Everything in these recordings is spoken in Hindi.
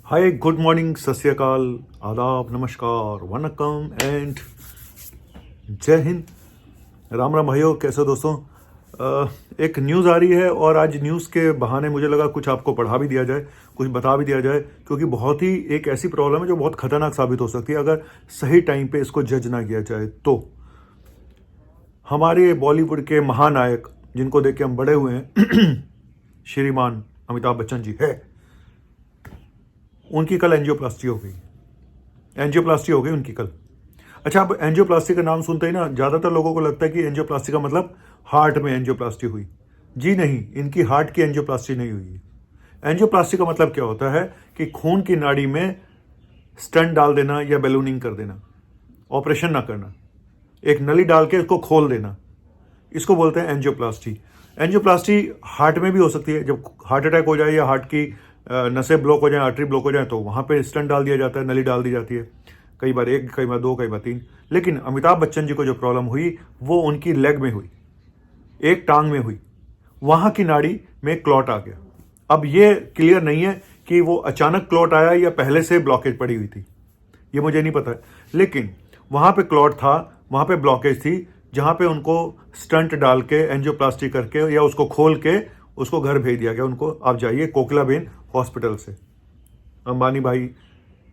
हाय, गुड मॉर्निंग, सत श्री अकाल, आदाब, नमस्कार, वनकम एंड जय हिंद। राम राम भाइयों, कैसे हो दोस्तों। एक न्यूज़ आ रही है और आज न्यूज़ के बहाने मुझे लगा कुछ आपको पढ़ा भी दिया जाए, कुछ बता भी दिया जाए, क्योंकि बहुत ही एक ऐसी प्रॉब्लम है जो बहुत खतरनाक साबित हो सकती है अगर सही टाइम पे इसको जज ना किया जाए तो। हमारे बॉलीवुड के महानायक जिनको देख के हम बड़े हुए हैं श्रीमान अमिताभ बच्चन जी है, उनकी कल एंजियोप्लास्टी हो गई। एंजियोप्लास्टी हो गई उनकी कल। अच्छा, अब एंजियोप्लास्टी का नाम सुनते ही ना ज़्यादातर लोगों को लगता है कि एंजियोप्लास्टी का मतलब हार्ट में एंजियोप्लास्टी हुई। जी नहीं, इनकी हार्ट की एंजियोप्लास्टी नहीं हुई है। एंजियोप्लास्टी का मतलब क्या होता है कि खून की नाड़ी में स्टंट डाल देना या बैलूनिंग कर देना, ऑपरेशन ना करना, एक नली डाल के इसको खोल देना, इसको बोलते हैं एंजियोप्लास्टी। एंजियोप्लास्टी हार्ट में भी हो सकती है, जब हार्ट अटैक हो जाए या हार्ट की नसें ब्लॉक हो जाए, आर्टरी ब्लॉक हो जाए, तो वहाँ पे स्टंट डाल दिया जाता है, नली डाल दी जाती है, कई बार एक, कई बार दो, कई बार तीन। लेकिन अमिताभ बच्चन जी को जो प्रॉब्लम हुई वो उनकी लेग में हुई, एक टांग में हुई, वहाँ की नाड़ी में क्लॉट आ गया। अब ये क्लियर नहीं है कि वो अचानक क्लॉट आया या पहले से ब्लॉकेज पड़ी हुई थी, ये मुझे नहीं पता है। लेकिन वहाँ पे क्लॉट था, वहाँ पे ब्लॉकेज थी, जहाँ पे उनको स्टंट डाल के एंजियोप्लास्टी करके या उसको खोल के उसको घर भेज दिया गया। उनको आप जाइए कोकिलाबेन हॉस्पिटल से, अंबानी भाई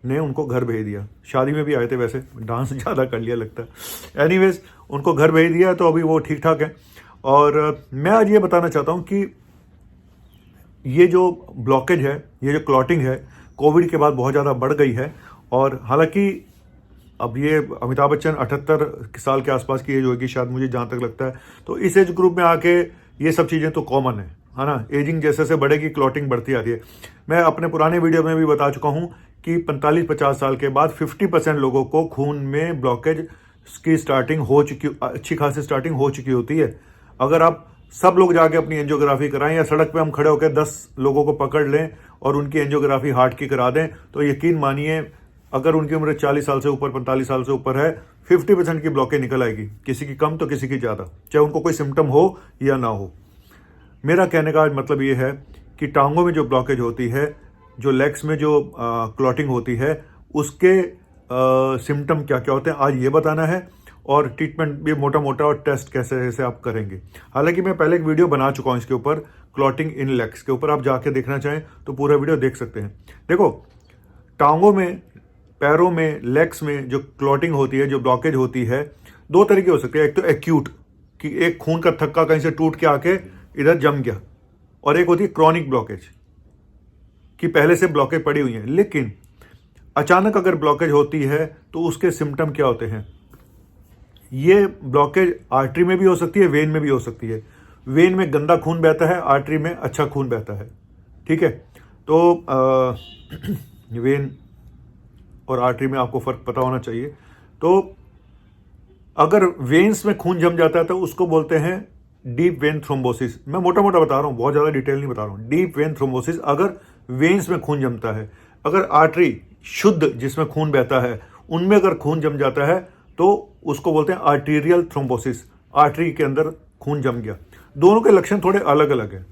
ने उनको घर भेज दिया। शादी में भी आए थे, वैसे डांस ज़्यादा कर लिया लगता है। एनीवेज, उनको घर भेज दिया तो अभी वो ठीक ठाक है। और मैं आज ये बताना चाहता हूँ कि ये जो ब्लॉकेज है, ये जो क्लॉटिंग है, कोविड के बाद बहुत ज़्यादा बढ़ गई है। और हालांकि अब ये अमिताभ बच्चन 78 साल के आसपास की एज होगी शायद, मुझे जहाँ तक लगता है। तो इस एज ग्रुप में आके ये सब चीज़ें तो कॉमन है ना। एजिंग जैसे जैसे बढ़ेगी क्लॉटिंग बढ़ती आ रही है। मैं अपने पुराने वीडियो में भी बता चुका हूँ कि 45-50 साल के बाद 50% लोगों को खून में ब्लॉकेज की स्टार्टिंग हो चुकी, अच्छी खासी स्टार्टिंग हो चुकी होती है। अगर आप सब लोग जाके अपनी एंजियोग्राफी कराएं या सड़क पे हम खड़े होकर 10 लोगों को पकड़ लें और उनकी एंजियोग्राफी हार्ट की करा दें, तो यकीन मानिए अगर उनकी उम्र 40 साल से ऊपर, 45 साल से ऊपर है, 50% की ब्लॉकेज निकल आएगी, किसी की कम तो किसी की ज़्यादा, चाहे उनको कोई सिम्टम हो या ना हो। मेरा कहने का मतलब ये है कि टांगों में जो ब्लॉकेज होती है, जो लेग्स में जो क्लॉटिंग होती है, उसके सिम्टम क्या क्या होते हैं आज ये बताना है, और ट्रीटमेंट भी मोटा मोटा और टेस्ट कैसे कैसे आप करेंगे। हालांकि मैं पहले एक वीडियो बना चुका हूँ इसके ऊपर, क्लॉटिंग इन लेग्स के ऊपर, आप जाके देखना चाहें तो पूरा वीडियो देख सकते हैं। देखो, टांगों में, पैरों में, लेग्स में जो क्लॉटिंग होती है, जो ब्लॉकेज होती है, दो तरीके हो सकते हैं। एक तो एक्यूट, कि एक खून का थक्का कहीं से टूट के आके इधर जम गया, और एक होती है क्रॉनिक ब्लॉकेज, कि पहले से ब्लॉकेज पड़ी हुई है। लेकिन अचानक अगर ब्लॉकेज होती है तो उसके सिम्टम क्या होते हैं। ये ब्लॉकेज आर्टरी में भी हो सकती है, वेन में भी हो सकती है। वेन में गंदा खून बहता है, आर्टरी में अच्छा खून बहता है, ठीक है। तो वेन और आर्टरी में आपको फर्क पता होना चाहिए। तो अगर वेन्स में खून जम जाता है तो उसको बोलते हैं डीप वेन थ्रोम्बोसिस। मैं मोटा मोटा बता रहा हूँ, बहुत ज़्यादा डिटेल नहीं बता रहा हूँ। डीप वेन थ्रोम्बोसिस अगर वेन्स में खून जमता है। अगर आर्टरी शुद्ध जिसमें खून बहता है उनमें अगर खून जम जाता है तो उसको बोलते हैं आर्टीरियल थ्रोम्बोसिस, आर्टरी के अंदर खून जम गया। दोनों के लक्षण थोड़े अलग अलग हैं।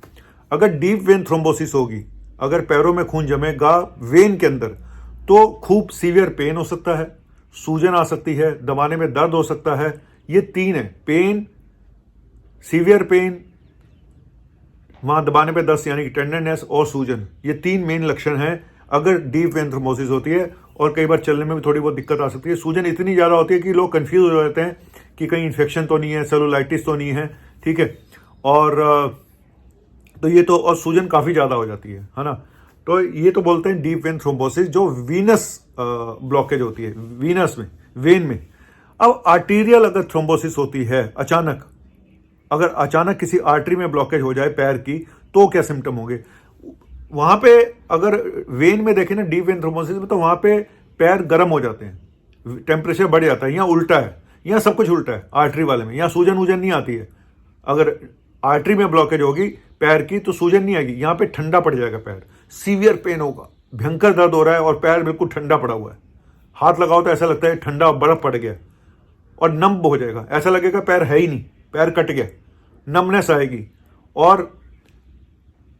अगर डीप वेन थ्रोम्बोसिस होगी, अगर पैरों में खून जमेगा वेन के अंदर, तो खूब सीवियर पेन हो सकता है, सूजन आ सकती है, दबाने में दर्द हो सकता है। ये तीन है, पेन, सीवियर पेन, वहां दबाने पे दस्त यानी कि टेंडरनेस, और सूजन। ये तीन मेन लक्षण हैं अगर डीप वेन थ्रोम्बोसिस होती है। और कई बार चलने में भी थोड़ी बहुत दिक्कत आ सकती है। सूजन इतनी ज़्यादा होती है कि लोग कंफ्यूज हो जाते हैं कि कहीं इन्फेक्शन तो नहीं है, सेलुलाइटिस तो नहीं है, ठीक है। और तो ये तो, और सूजन काफ़ी ज़्यादा हो जाती है ना। तो ये तो बोलते हैं डीप वेन थ्रोम्बोसिस, जो वीनस ब्लॉकेज होती है, वीनस में, वेन में। अब आर्टीरियल अगर थ्रोम्बोसिस होती है अचानक, अगर अचानक किसी आर्टरी में ब्लॉकेज हो जाए पैर की, तो क्या सिम्टम होंगे। वहां पे अगर वेन में देखें ना, डीप वेन थ्रोम्बोसिस में, तो वहां पे पैर गर्म हो जाते हैं, टेम्परेचर बढ़ जाता है। यहाँ उल्टा है, यहाँ सब कुछ उल्टा है आर्टरी वाले में। यहाँ सूजन वूजन नहीं आती है। अगर आर्टरी में ब्लॉकेज होगी पैर की तो सूजन नहीं आएगी, यहाँ पे ठंडा पड़ जाएगा पैर, सीवियर पेन होगा, भयंकर दर्द हो रहा है और पैर बिल्कुल ठंडा पड़ा हुआ है। हाथ लगाओ तो ऐसा लगता है ठंडा बर्फ पड़ गया, और नम हो जाएगा, ऐसा लगेगा पैर है ही नहीं, पैर कट गया, नमनेस आएगी, और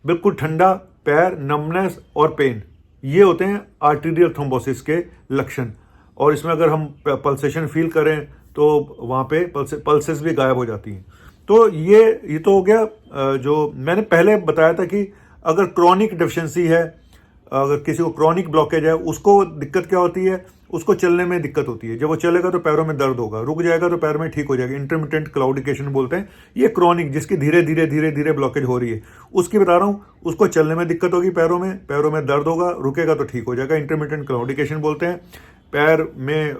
बिल्कुल ठंडा पैर, नमनेस और पेन। ये होते हैं आर्टीरियल थ्रोम्बोसिस के लक्षण। और इसमें अगर हम पल्सेशन फील करें तो वहाँ पे पल्सेस भी गायब हो जाती हैं। तो ये तो हो गया जो मैंने पहले बताया था कि अगर क्रॉनिक डेफिशिएंसी है, अगर किसी को क्रॉनिक ब्लॉकेज है, उसको दिक्कत क्या होती है, उसको चलने में दिक्कत होती है। जब वो चलेगा तो पैरों में दर्द होगा, रुक जाएगा तो पैर में ठीक हो जाएगा, इंटरमिटेंट क्लाउडिकेशन बोलते हैं। ये क्रॉनिक जिसकी धीरे धीरे ब्लॉकेज हो रही है, उसकी बता रहा हूँ। उसको चलने में दिक्कत होगी, पैरों में दर्द होगा, रुकेगा तो ठीक हो जाएगा, इंटरमिटेंट क्लाउडिकेशन बोलते हैं। पैर में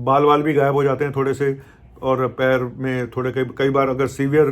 बाल भी गायब हो जाते हैं थोड़े से, और पैर में थोड़े कई बार अगर सीवियर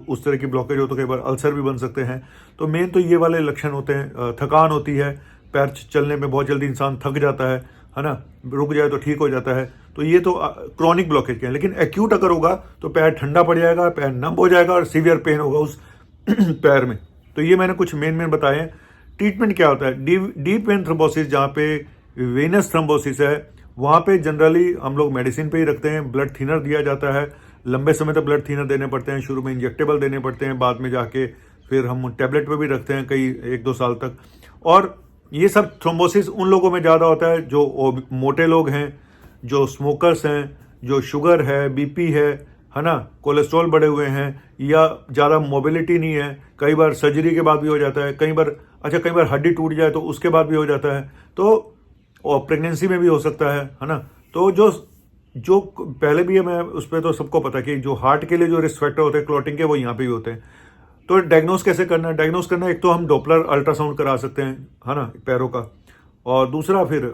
उस तरह की ब्लॉकेज हो तो कई बार अल्सर भी बन सकते हैं। तो मेन तो ये वाले लक्षण होते हैं। थकान होती है, पैर चलने में बहुत जल्दी इंसान थक जाता है ना, रुक जाए तो ठीक हो जाता है। तो ये तो क्रॉनिक ब्लॉकेज के हैं। लेकिन एक्यूट अगर होगा तो पैर ठंडा पड़ जाएगा, पैर नम हो जाएगा और सीवियर पेन होगा उस पैर में। तो ये मैंने कुछ मेन बताए हैं। ट्रीटमेंट क्या होता है? डीप वेन थ्रोम्बोसिस, जहाँ पे वेनस थ्रोम्बोसिस है, वहाँ पे जनरली हम लोग मेडिसिन पे ही रखते हैं। ब्लड थिनर दिया जाता है, लंबे समय तक ब्लड थिनर देने पड़ते हैं। शुरू में इंजेक्टेबल देने पड़ते हैं, बाद में जाके फिर हम टैबलेट पे भी रखते हैं कई 1-2 साल तक। और ये सब थ्रोम्बोसिस उन लोगों में ज़्यादा होता है जो मोटे लोग हैं, जो स्मोकर्स हैं, जो शुगर है, बीपी है ना, कोलेस्ट्रॉल बढ़े हुए हैं, या ज़्यादा मोबिलिटी नहीं है। कई बार सर्जरी के बाद भी हो जाता है, कई बार हड्डी टूट जाए तो उसके बाद भी हो जाता है। तो और प्रेगनेंसी में भी हो सकता है ना। तो जो पहले भी है, मैं उस पर तो सबको पता है कि जो हार्ट के लिए जो रिस्क फैक्टर होते हैं क्लॉटिंग के, वो यहाँ पे भी होते हैं। तो डायग्नोस कैसे करना है? डायग्नोस करना, एक तो हम डॉपलर अल्ट्रासाउंड करा सकते हैं, है ना, पैरों का। और दूसरा फिर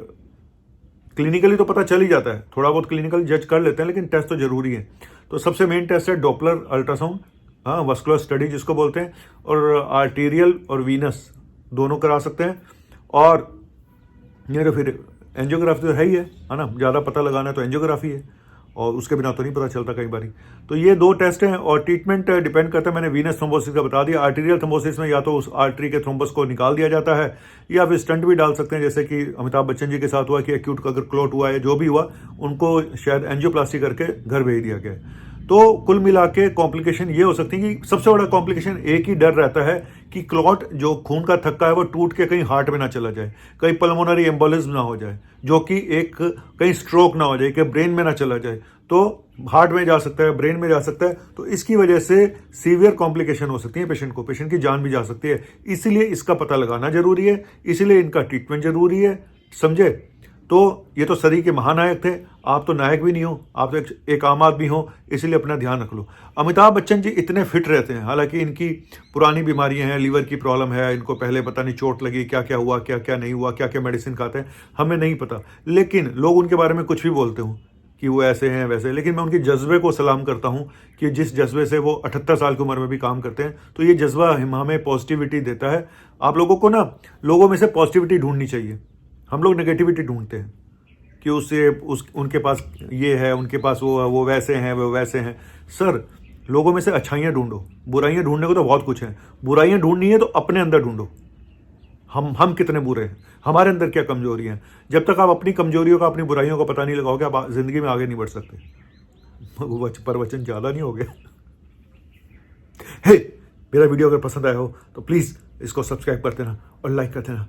क्लिनिकली तो पता चल ही जाता है, थोड़ा बहुत क्लिनिकल जज कर लेते हैं, लेकिन टेस्ट तो जरूरी है। तो सबसे मेन टेस्ट है डॉपलर अल्ट्रासाउंड, हाँ, वस्कुलर स्टडी जिसको बोलते हैं। और आर्टीरियल और वीनस दोनों करा सकते हैं। और ये तो फिर एंजियोग्राफी तो है ही है ना, ज़्यादा पता लगाना है तो एंजियोग्राफी है, और उसके बिना तो नहीं पता चलता कई बारी। तो ये 2 टेस्ट हैं। और ट्रीटमेंट डिपेंड करता है, मैंने वीनस थ्रोम्बोसिस का बता दिया। आर्टीरियल थ्रोम्बोसिस में या तो उस आर्टरी के थ्रोम्बस को निकाल दिया जाता है, या फिर स्टंट भी डाल सकते हैं, जैसे कि अमिताभ बच्चन जी के साथ हुआ कि एक्यूट का अगर क्लॉट हुआ है, जो भी हुआ, उनको शायद एंजियोप्लास्टी करके घर भेज दिया गया। तो कुल मिला के कॉम्प्लिकेशन ये हो सकती है कि सबसे बड़ा कॉम्प्लिकेशन एक ही डर रहता है कि क्लॉट जो खून का थक्का है वो टूट के कहीं हार्ट में ना चला जाए, कहीं पल्मोनरी एम्बोलिज्म ना हो जाए, जो कि कहीं स्ट्रोक ना हो जाए, कि ब्रेन में ना चला जाए। तो हार्ट में जा सकता है, ब्रेन में जा सकता है। तो इसकी वजह से सीवियर कॉम्प्लिकेशन हो सकती है पेशेंट की जान भी जा सकती है। इसीलिए इसका पता लगाना जरूरी है, इसीलिए इनका ट्रीटमेंट जरूरी है, समझे? तो ये तो सदी के महानायक थे, आप तो नायक भी नहीं हो, आप तो एक आम आदमी हो, इसीलिए अपना ध्यान रख लो। अमिताभ बच्चन जी इतने फिट रहते हैं, हालांकि इनकी पुरानी बीमारियां हैं, लीवर की प्रॉब्लम है, इनको पहले पता नहीं चोट लगी, क्या क्या हुआ, क्या क्या नहीं हुआ, क्या क्या मेडिसिन खाते हैं, हमें नहीं पता। लेकिन लोग उनके बारे में कुछ भी बोलते हो कि वो ऐसे हैं वैसे, लेकिन मैं उनके जज्बे को सलाम करता हूँ कि जिस जज्बे से वो 78 साल की उम्र में भी काम करते हैं। तो ये जज्बा हमें पॉजिटिविटी देता है। आप लोगों को ना लोगों में से पॉजिटिविटी ढूंढनी चाहिए। हम लोग नेगेटिविटी ढूंढते हैं कि उनके पास ये है, उनके पास वो वैसे हैं, वो वैसे हैं। सर, लोगों में से अच्छाइयाँ ढूंढो, बुराइयाँ ढूंढने को तो बहुत कुछ है। बुराइयाँ ढूंढनी है तो अपने अंदर ढूंढो, हम कितने बुरे हैं, हमारे अंदर क्या कमजोरी हैं। जब तक आप अपनी कमजोरियों का, अपनी बुराइयों का पता नहीं लगाओगे, आप जिंदगी में आगे नहीं बढ़ सकते। प्रवचन ज़्यादा नहीं हो गया? हे, मेरा वीडियो अगर पसंद आया हो तो प्लीज़ इसको सब्सक्राइब कर देना और लाइक कर देना।